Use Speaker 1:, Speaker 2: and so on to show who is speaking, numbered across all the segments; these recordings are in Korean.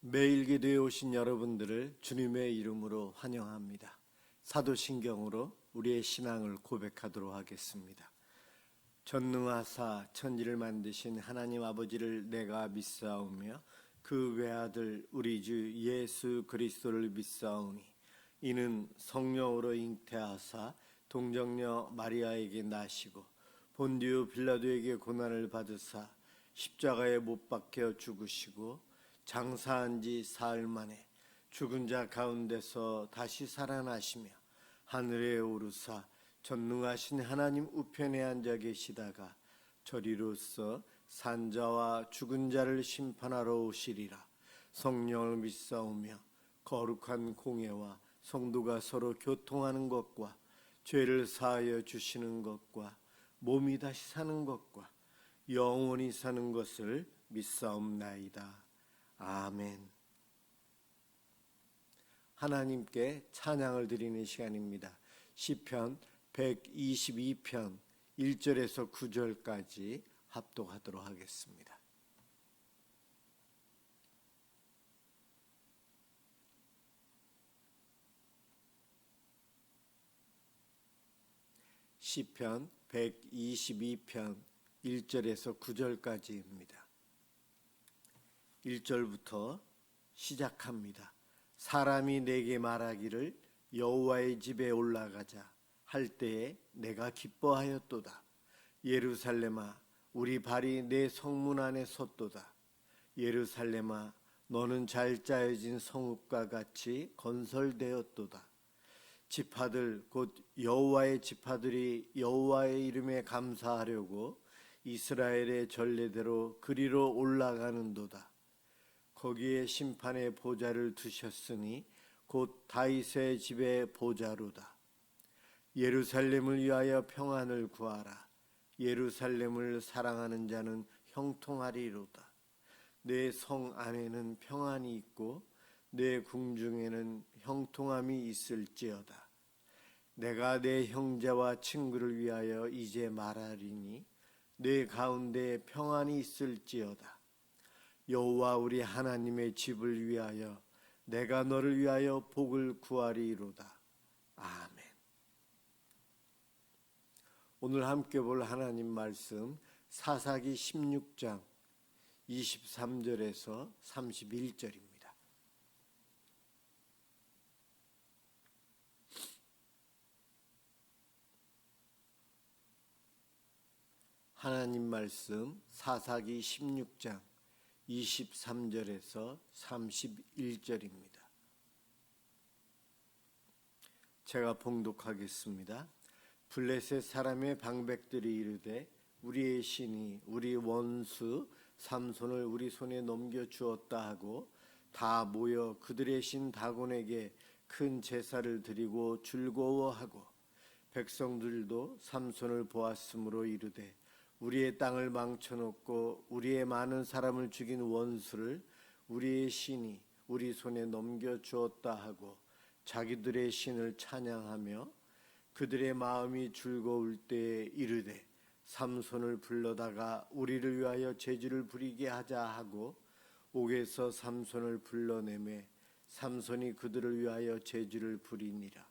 Speaker 1: 매일 기도에 오신 여러분들을 주님의 이름으로 환영합니다. 사도신경으로 우리의 신앙을 고백하도록 하겠습니다. 전능하사 천지를 만드신 하나님 아버지를 내가 믿사오며 그 외아들 우리 주 예수 그리스도를 믿사오니 이는 성령으로 잉태하사 동정녀 마리아에게 나시고 본디오 빌라도에게 고난을 받으사 십자가에 못 박혀 죽으시고 장사한 지 사흘 만에 죽은 자 가운데서 다시 살아나시며 하늘에 오르사 전능하신 하나님 우편에 앉아 계시다가 저리로서 산자와 죽은 자를 심판하러 오시리라. 성령을 믿사오며 거룩한 공예와 성도가 서로 교통하는 것과 죄를 사하여 주시는 것과 몸이 다시 사는 것과 영원히 사는 것을 믿사옵나이다. 아멘. 하나님께 찬양을 드리는 시간입니다. 시편 122편 1절에서 9절까지 합독하도록 하겠습니다. 시편 122편 1절에서 9절까지입니다. 1절부터 시작합니다. 사람이 내게 말하기를 여호와의 집에 올라가자 할 때에 내가 기뻐하였도다. 예루살렘아 우리 발이 내 성문 안에 섰도다. 예루살렘아 너는 잘 짜여진 성읍과 같이 건설되었도다. 지파들 곧 여호와의 지파들이 여호와의 이름에 감사하려고 이스라엘의 전례대로 그리로 올라가는도다. 거기에 심판의 보좌를 두셨으니 곧 다윗의 집의 보좌로다. 예루살렘을 위하여 평안을 구하라. 예루살렘을 사랑하는 자는 형통하리로다. 내 성 안에는 평안이 있고 내 궁중에는 형통함이 있을지어다. 내가 내 형제와 친구를 위하여 이제 말하리니 내 가운데 평안이 있을지어다. 여호와 우리 하나님의 집을 위하여 내가 너를 위하여 복을 구하리로다. 아멘. 오늘 함께 볼 하나님 말씀 사사기 16장 23절에서 31절입니다. 하나님 말씀 사사기 16장 23절에서 31절입니다. 제가 봉독하겠습니다. 블레셋 사람의 방백들이 이르되 우리의 신이 우리 원수 삼손을 우리 손에 넘겨주었다 하고 다 모여 그들의 신 다곤에게 큰 제사를 드리고 즐거워하고 백성들도 삼손을 보았으므로 이르되 우리의 땅을 망쳐놓고 우리의 많은 사람을 죽인 원수를 우리의 신이 우리 손에 넘겨주었다 하고 자기들의 신을 찬양하며 그들의 마음이 즐거울 때에 이르되 삼손을 불러다가 우리를 위하여 제주를 부리게 하자 하고 옥에서 삼손을 불러내매 삼손이 그들을 위하여 제주를 부리니라.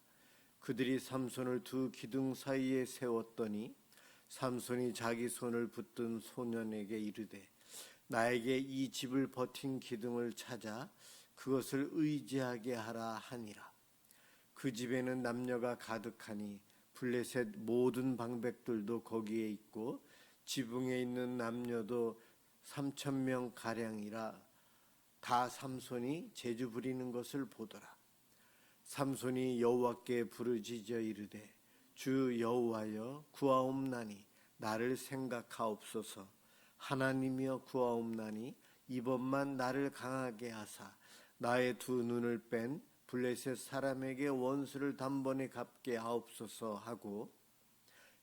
Speaker 1: 그들이 삼손을 두 기둥 사이에 세웠더니 삼손이 자기 손을 붙든 소년에게 이르되 나에게 이 집을 버틴 기둥을 찾아 그것을 의지하게 하라 하니라. 그 집에는 남녀가 가득하니 블레셋 모든 방백들도 거기에 있고 지붕에 있는 남녀도 3,000명 가량이라. 다 삼손이 제주 부리는 것을 보더라. 삼손이 여호와께 부르짖어 이르되 주 여호와여 구하옵나니 나를 생각하옵소서. 하나님이여 구하옵나니 이번만 나를 강하게 하사 나의 두 눈을 뺀 블레셋 사람에게 원수를 단번에 갚게 하옵소서 하고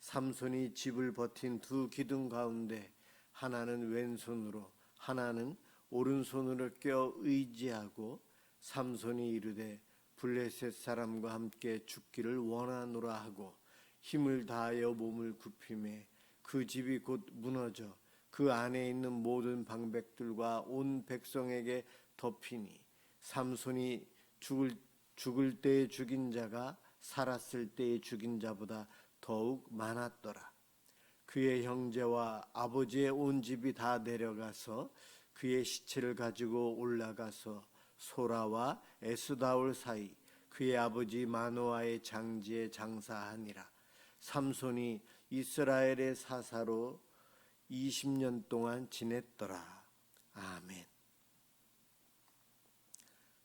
Speaker 1: 삼손이 집을 버틴 두 기둥 가운데 하나는 왼손으로 하나는 오른손으로 껴 의지하고 삼손이 이르되 블레셋 사람과 함께 죽기를 원하노라 하고 힘을 다하여 몸을 굽히매 그 집이 곧 무너져 그 안에 있는 모든 방백들과 온 백성에게 덮이니 삼손이 죽을 때에 죽인 자가 살았을 때에 죽인 자보다 더욱 많았더라. 그의 형제와 아버지의 온 집이 다 내려가서 그의 시체를 가지고 올라가서 소라와 에스다올 사이 그의 아버지 마노아의 장지에 장사하니라. 삼손이 이스라엘의 사사로 20년 동안 지냈더라. 아멘.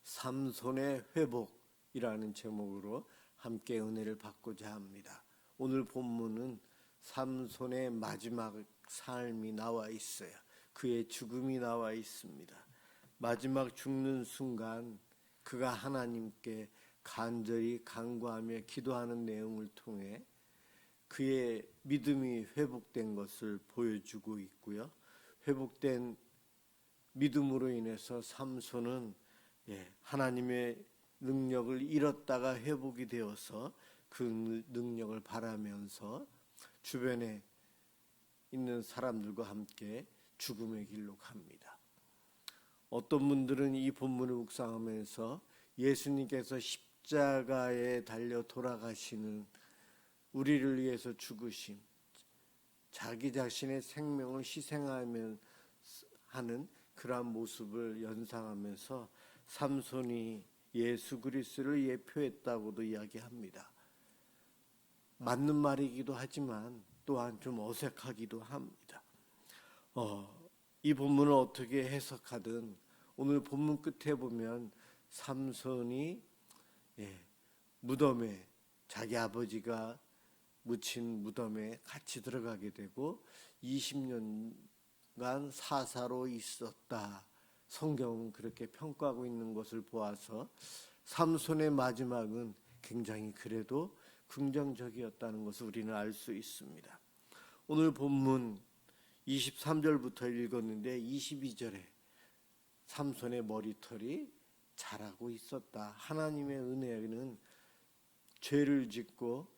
Speaker 1: 삼손의 회복이라는 제목으로 함께 은혜를 받고자 합니다. 오늘 본문은 삼손의 마지막 삶이 나와 있어요. 그의 죽음이 나와 있습니다. 마지막 죽는 순간 그가 하나님께 간절히 간구하며 기도하는 내용을 통해 그의 믿음이 회복된 것을 보여주고 있고요. 회복된 믿음으로 인해서 삼손은 하나님의 능력을 잃었다가 회복이 되어서 그 능력을 바라면서 주변에 있는 사람들과 함께 죽음의 길로 갑니다. 어떤 분들은 이 본문을 묵상하면서 예수님께서 십자가에 달려 돌아가시는 우리를 위해서 죽으심, 자기 자신의 생명을 희생하면 하는 그러한 모습을 연상하면서 삼손이 예수 그리스도를 예표했다고도 이야기합니다. 맞는 말이기도 하지만 또한 좀 어색하기도 합니다. 이 본문을 어떻게 해석하든 오늘 본문 끝에 보면 삼손이 무덤에 자기 아버지가 묻힌 무덤에 같이 들어가게 되고 20년간 사사로 있었다. 성경은 그렇게 평가하고 있는 것을 보아서 삼손의 마지막은 굉장히 그래도 긍정적이었다는 것을 우리는 알 수 있습니다. 오늘 본문 23절부터 읽었는데 22절에 삼손의 머리털이 자라고 있었다. 하나님의 은혜는 죄를 짓고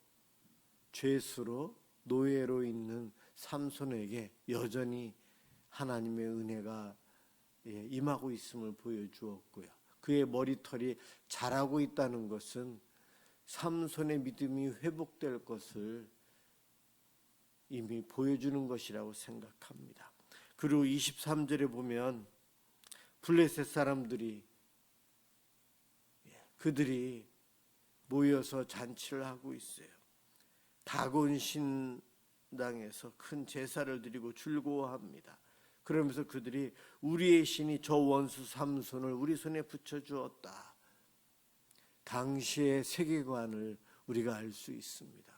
Speaker 1: 죄수로 노예로 있는 삼손에게 여전히 하나님의 은혜가 임하고 있음을 보여주었고요. 그의 머리털이 자라고 있다는 것은 삼손의 믿음이 회복될 것을 이미 보여주는 것이라고 생각합니다. 그리고 23절에 보면 블레셋 사람들이 그들이 모여서 잔치를 하고 있어요. 다곤 신당에서 큰 제사를 드리고 즐거워합니다. 그러면서 그들이 우리의 신이 저 원수 삼손을 우리 손에 붙여주었다. 당시의 세계관을 우리가 알 수 있습니다.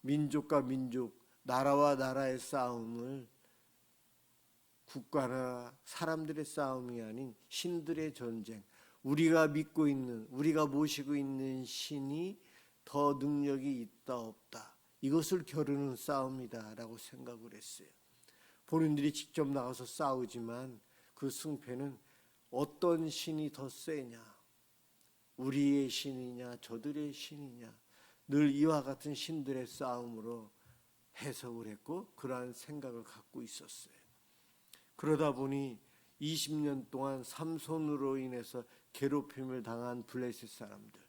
Speaker 1: 민족과 민족, 나라와 나라의 싸움을 국가나 사람들의 싸움이 아닌 신들의 전쟁, 우리가 믿고 있는, 우리가 모시고 있는 신이 더 능력이 있다 없다, 이것을 겨루는 싸움이다라고 생각을 했어요. 본인들이 직접 나가서 싸우지만 그 승패는 어떤 신이 더 세냐, 우리의 신이냐 저들의 신이냐, 늘 이와 같은 신들의 싸움으로 해석을 했고 그러한 생각을 갖고 있었어요. 그러다 보니 20년 동안 삼손으로 인해서 괴롭힘을 당한 블레셋 사람들,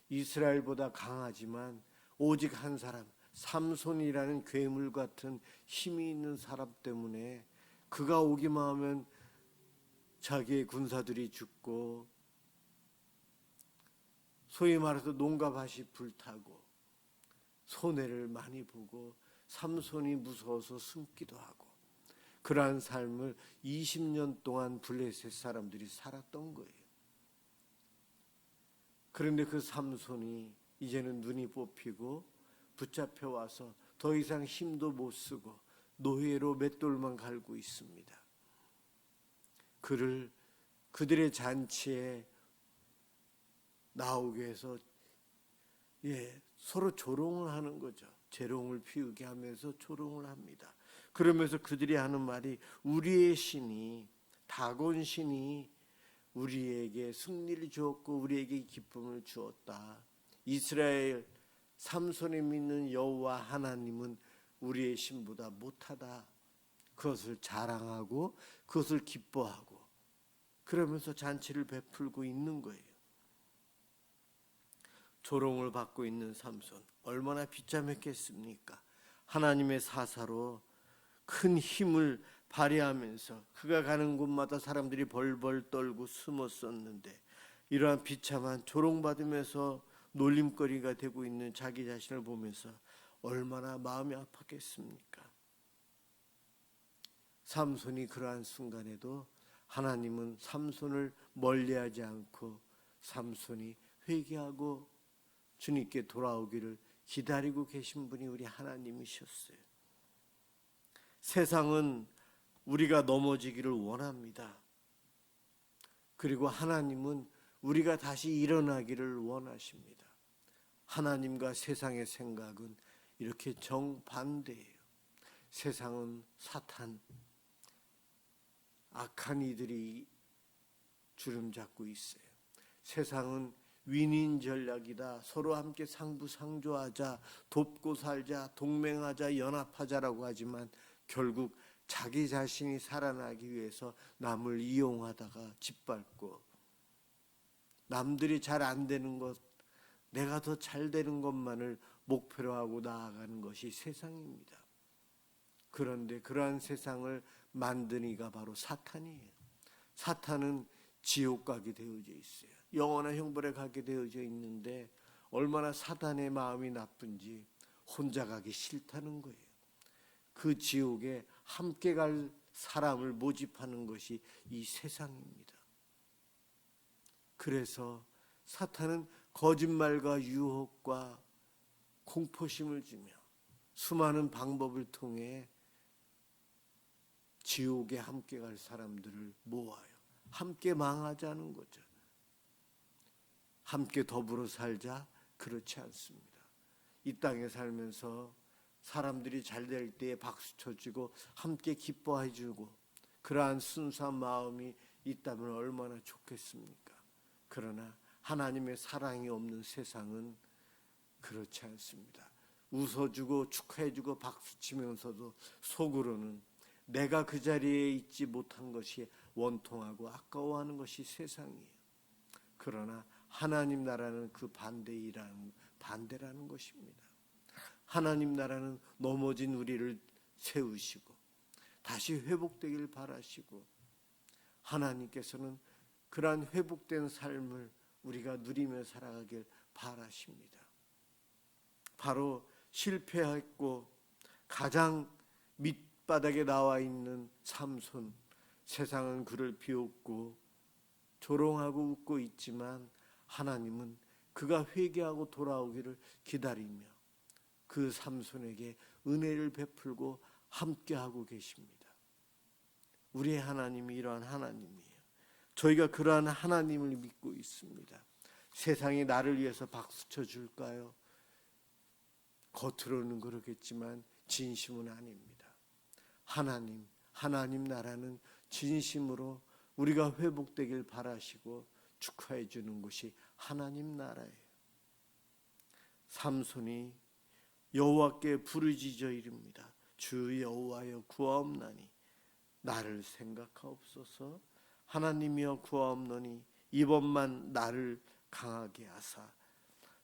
Speaker 1: 이스라엘보다 강하지만 오직 한 사람, 삼손이라는 괴물 같은 힘이 있는 사람 때문에 그가 오기만 하면 자기의 군사들이 죽고 소위 말해서 농가 밭이 불타고 손해를 많이 보고 삼손이 무서워서 숨기도 하고 그러한 삶을 20년 동안 블레셋 사람들이 살았던 거예요. 그런데 그 삼손이 이제는 눈이 뽑히고 붙잡혀 와서 더 이상 힘도 못 쓰고 노예로 맷돌만 갈고 있습니다. 그를 그들의 잔치에 나오게 해서 서로 조롱을 하는 거죠. 재롱을 피우게 하면서 조롱을 합니다. 그러면서 그들이 하는 말이 우리의 신이, 다곤 신이 우리에게 승리를 주었고 우리에게 기쁨을 주었다. 이스라엘 삼손이 믿는 여호와 하나님은 우리의 신보다 못하다. 그것을 자랑하고 그것을 기뻐하고 그러면서 잔치를 베풀고 있는 거예요. 조롱을 받고 있는 삼손 얼마나 비참했겠습니까? 하나님의 사사로 큰 힘을 발휘하면서 그가 가는 곳마다 사람들이 벌벌 떨고 숨었었는데 이러한 비참한 조롱받으면서 놀림거리가 되고 있는 자기 자신을 보면서 얼마나 마음이 아팠겠습니까? 삼손이 그러한 순간에도 하나님은 삼손을 멀리하지 않고 삼손이 회개하고 주님께 돌아오기를 기다리고 계신 분이 우리 하나님이셨어요. 세상은 우리가 넘어지기를 원합니다. 그리고 하나님은 우리가 다시 일어나기를 원하십니다. 하나님과 세상의 생각은 이렇게 정반대예요. 세상은 사탄, 악한 이들이 주름잡고 있어요. 세상은 윈윈 전략이다. 서로 함께 상부상조하자, 돕고 살자, 동맹하자, 연합하자라고 하지만 결국 자기 자신이 살아나기 위해서 남을 이용하다가 짓밟고 남들이 잘 안 되는 것, 내가 더 잘 되는 것만을 목표로 하고 나아가는 것이 세상입니다. 그런데 그러한 세상을 만든 이가 바로 사탄이에요. 사탄은 지옥 가게 되어져 있어요. 영원한 형벌에 가게 되어져 있는데 얼마나 사탄의 마음이 나쁜지 혼자 가기 싫다는 거예요. 그 지옥에 함께 갈 사람을 모집하는 것이 이 세상입니다. 그래서 사탄은 거짓말과 유혹과 공포심을 주며 수많은 방법을 통해 지옥에 함께 갈 사람들을 모아요. 함께 망하자는 거죠. 함께 더불어 살자? 그렇지 않습니다. 이 땅에 살면서 사람들이 잘 될 때에 박수 쳐주고 함께 기뻐해주고 그러한 순수한 마음이 있다면 얼마나 좋겠습니까? 그러나 하나님의 사랑이 없는 세상은 그렇지 않습니다. 웃어주고 축하해주고 박수치면서도 속으로는 내가 그 자리에 있지 못한 것이 원통하고 아까워하는 것이 세상이에요. 그러나 하나님 나라는 그 반대라는 것입니다. 하나님 나라는 넘어진 우리를 세우시고 다시 회복되길 바라시고 하나님께서는 그러한 회복된 삶을 우리가 누리며 살아가길 바라십니다. 바로 실패했고 가장 밑바닥에 나와 있는 삼손, 세상은 그를 비웃고 조롱하고 웃고 있지만 하나님은 그가 회개하고 돌아오기를 기다리며 그 삼손에게 은혜를 베풀고 함께하고 계십니다. 우리의 하나님이 이러한 하나님이에요. 저희가 그러한 하나님을 믿고 있습니다. 세상이 나를 위해서 박수쳐 줄까요? 겉으로는 그렇겠지만 진심은 아닙니다. 하나님 나라는 진심으로 우리가 회복되길 바라시고 축하해 주는 것이 하나님 나라예요. 삼손이 여호와께 부르짖어 이릅니다. 주 여호와여 구하옵나니 나를 생각하옵소서. 하나님이여 구하옵노니 이번만 나를 강하게 하사.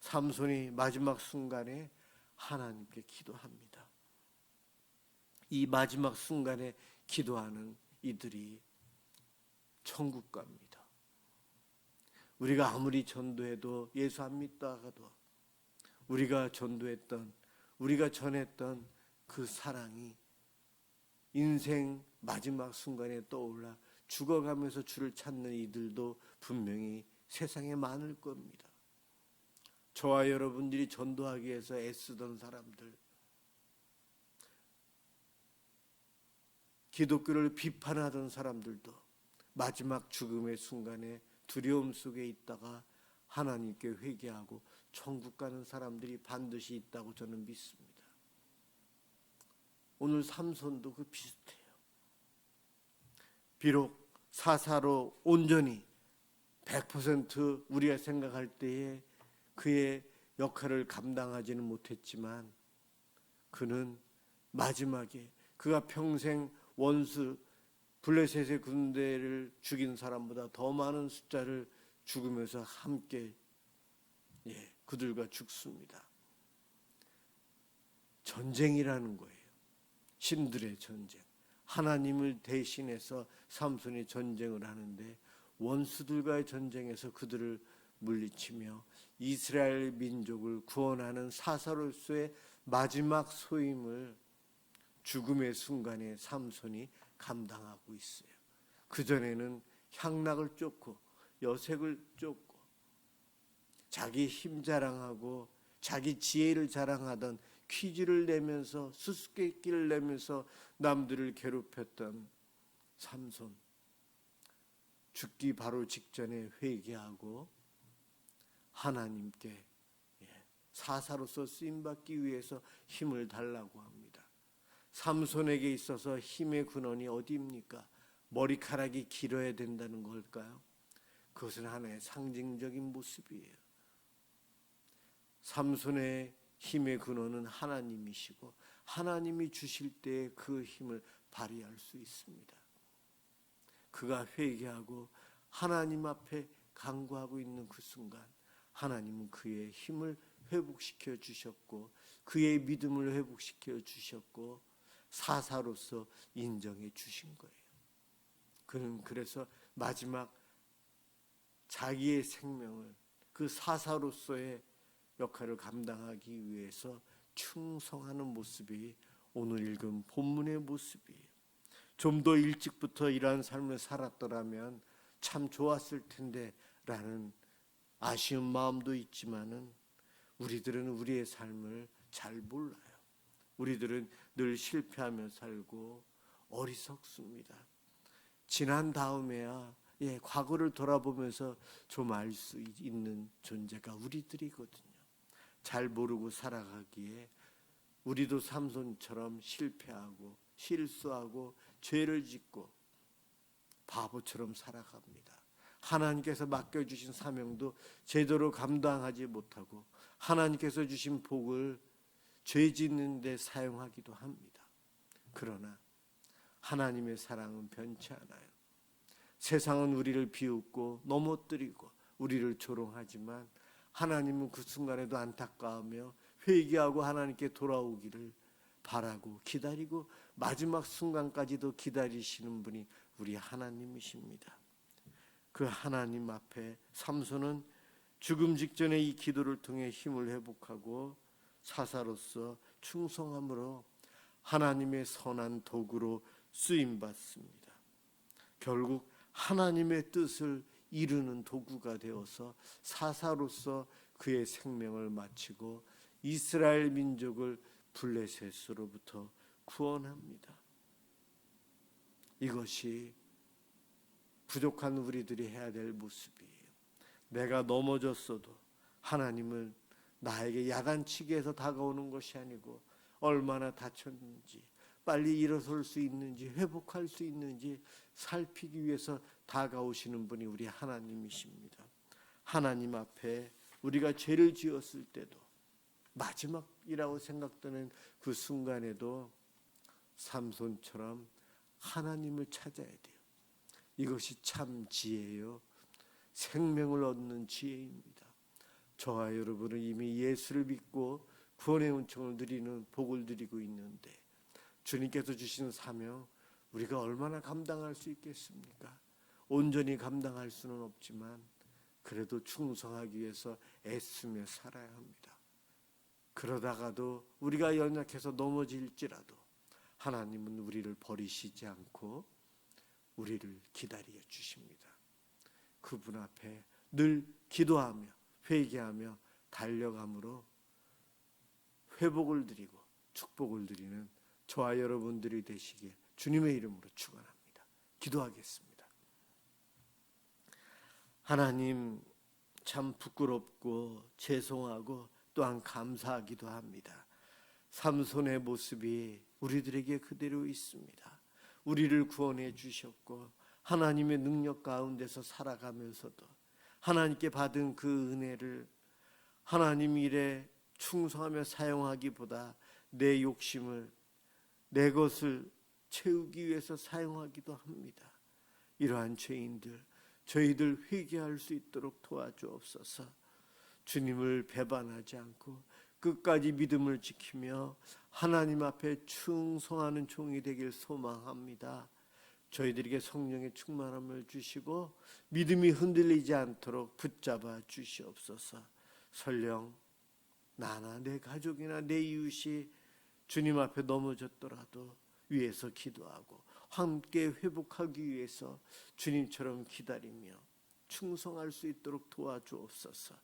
Speaker 1: 삼손이 마지막 순간에 하나님께 기도합니다. 이 마지막 순간에 기도하는 이들이 천국 갑니다. 우리가 아무리 전도해도 예수 안 믿다가도 우리가 전도했던 우리가 전했던 그 사랑이 인생 마지막 순간에 떠올라 죽어가면서 주를 찾는 이들도 분명히 세상에 많을 겁니다. 저와 여러분들이 전도하기 위해서 애쓰던 사람들, 기독교를 비판하던 사람들도 마지막 죽음의 순간에 두려움 속에 있다가 하나님께 회개하고 천국 가는 사람들이 반드시 있다고 저는 믿습니다. 오늘 삼손도 그 비슷해요. 비록 사사로 온전히 100% 우리가 생각할 때에 그의 역할을 감당하지는 못했지만 그는 마지막에 그가 평생 원수 블레셋의 군대를 죽인 사람보다 더 많은 숫자를 죽으면서 함께 그들과 죽습니다. 전쟁이라는 거예요. 신들의 전쟁. 하나님을 대신해서 삼손이 전쟁을 하는데 원수들과의 전쟁에서 그들을 물리치며 이스라엘 민족을 구원하는 사사로서의 마지막 소임을 죽음의 순간에 삼손이 감당하고 있어요. 그전에는 향락을 쫓고 여색을 쫓고 자기 힘 자랑하고 자기 지혜를 자랑하던 퀴즈를 내면서 수수께끼를 내면서 남들을 괴롭혔던 삼손, 죽기 바로 직전에 회개하고 하나님께 사사로서 쓰임받기 위해서 힘을 달라고 합니다. 삼손에게 있어서 힘의 근원이 어디입니까? 머리카락이 길어야 된다는 걸까요? 그것은 하나의 상징적인 모습이에요. 삼손의 힘의 근원은 하나님이시고 하나님이 주실 때 그 힘을 발휘할 수 있습니다. 그가 회개하고 하나님 앞에 간구하고 있는 그 순간 하나님은 그의 힘을 회복시켜 주셨고 그의 믿음을 회복시켜 주셨고 사사로서 인정해 주신 거예요. 그는 그래서 마지막 자기의 생명을 그 사사로서의 역할을 감당하기 위해서 충성하는 모습이 오늘 읽은 본문의 모습이에요. 좀 더 일찍부터 이러한 삶을 살았더라면 참 좋았을 텐데 라는 아쉬운 마음도 있지만은 우리들은 우리의 삶을 잘 몰라요. 우리들은 늘 실패하며 살고 어리석습니다. 지난 다음에야 과거를 돌아보면서 좀 알 수 있는 존재가 우리들이거든요. 잘 모르고 살아가기에 우리도 삼손처럼 실패하고 실수하고 죄를 짓고 바보처럼 살아갑니다. 하나님께서 맡겨주신 사명도 제대로 감당하지 못하고 하나님께서 주신 복을 죄 짓는 데 사용하기도 합니다. 그러나 하나님의 사랑은 변치 않아요. 세상은 우리를 비웃고 넘어뜨리고 우리를 조롱하지만 하나님은 그 순간에도 안타까우며 회개하고 하나님께 돌아오기를 바라고 기다리고 마지막 순간까지도 기다리시는 분이 우리 하나님이십니다. 그 하나님 앞에 삼손은 죽음 직전에 이 기도를 통해 힘을 회복하고 사사로서 충성함으로 하나님의 선한 도구로 쓰임받습니다. 결국 하나님의 뜻을 이루는 도구가 되어서 사사로서 그의 생명을 마치고 이스라엘 민족을 블레셋으로부터 구원합니다. 이것이 부족한 우리들이 해야 될 모습이에요. 내가 넘어졌어도 하나님은 나에게 야단치기해서 다가오는 것이 아니고 얼마나 다쳤는지 빨리 일어설 수 있는지 회복할 수 있는지 살피기 위해서 다가오시는 분이 우리 하나님이십니다. 하나님 앞에 우리가 죄를 지었을 때도 마지막이라고 생각되는 그 순간에도 삼손처럼 하나님을 찾아야 돼요. 이것이 참 지혜요. 생명을 얻는 지혜입니다. 저와 여러분은 이미 예수를 믿고 구원의 은총을 누리는 복을 누리고 있는데 주님께서 주신 사명 우리가 얼마나 감당할 수 있겠습니까? 온전히 감당할 수는 없지만 그래도 충성하기 위해서 애쓰며 살아야 합니다. 그러다가도 우리가 연약해서 넘어질지라도 하나님은 우리를 버리시지 않고 우리를 기다려 주십니다. 그분 앞에 늘 기도하며 회개하며 달려감으로 회복을 드리고 축복을 드리는 저와 여러분들이 되시길 주님의 이름으로 축원합니다. 기도하겠습니다. 하나님, 참 부끄럽고 죄송하고 또한 감사하기도 합니다. 삼손의 모습이 우리들에게 그대로 있습니다. 우리를 구원해 주셨고 하나님의 능력 가운데서 살아가면서도 하나님께 받은 그 은혜를 하나님 일에 충성하며 사용하기보다 내 욕심을 내 것을 채우기 위해서 사용하기도 합니다. 이러한 죄인들, 저희들 회개할 수 있도록 도와주옵소서. 주님을 배반하지 않고 끝까지 믿음을 지키며 하나님 앞에 충성하는 종이 되길 소망합니다. 저희들에게 성령의 충만함을 주시고 믿음이 흔들리지 않도록 붙잡아 주시옵소서. 설령 나나 내 가족이나 내 이웃이 주님 앞에 넘어졌더라도 위에서 기도하고 함께 회복하기 위해서 주님처럼 기다리며 충성할 수 있도록 도와주옵소서.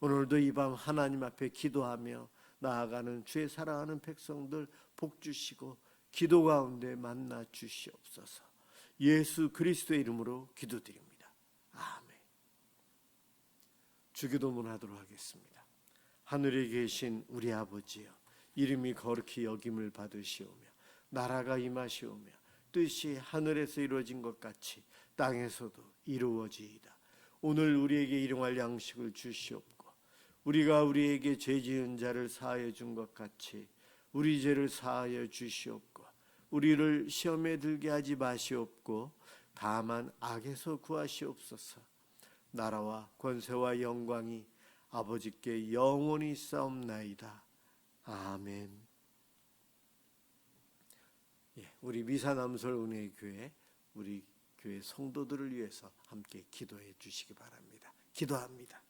Speaker 1: 오늘도 이 밤 하나님 앞에 기도하며 나아가는 주의 사랑하는 백성들 복 주시고 기도 가운데 만나 주시옵소서. 예수 그리스도의 이름으로 기도드립니다. 아멘. 주기도문 하도록 하겠습니다. 하늘에 계신 우리 아버지여, 이름이 거룩히 여김을 받으시오며 나라가 임하시오며 뜻이 하늘에서 이루어진 것 같이 땅에서도 이루어지이다. 오늘 우리에게 일용할 양식을 주시옵고 우리가 우리에게 죄 지은 자를 사하여 준 것 같이 우리 죄를 사하여 주시옵고 우리를 시험에 들게 하지 마시옵고 다만 악에서 구하시옵소서. 나라와 권세와 영광이 아버지께 영원히 있사옵나이다. 아멘. 우리 미사남설 은혜교회 우리 교회 성도들을 위해서 함께 기도해 주시기 바랍니다. 기도합니다.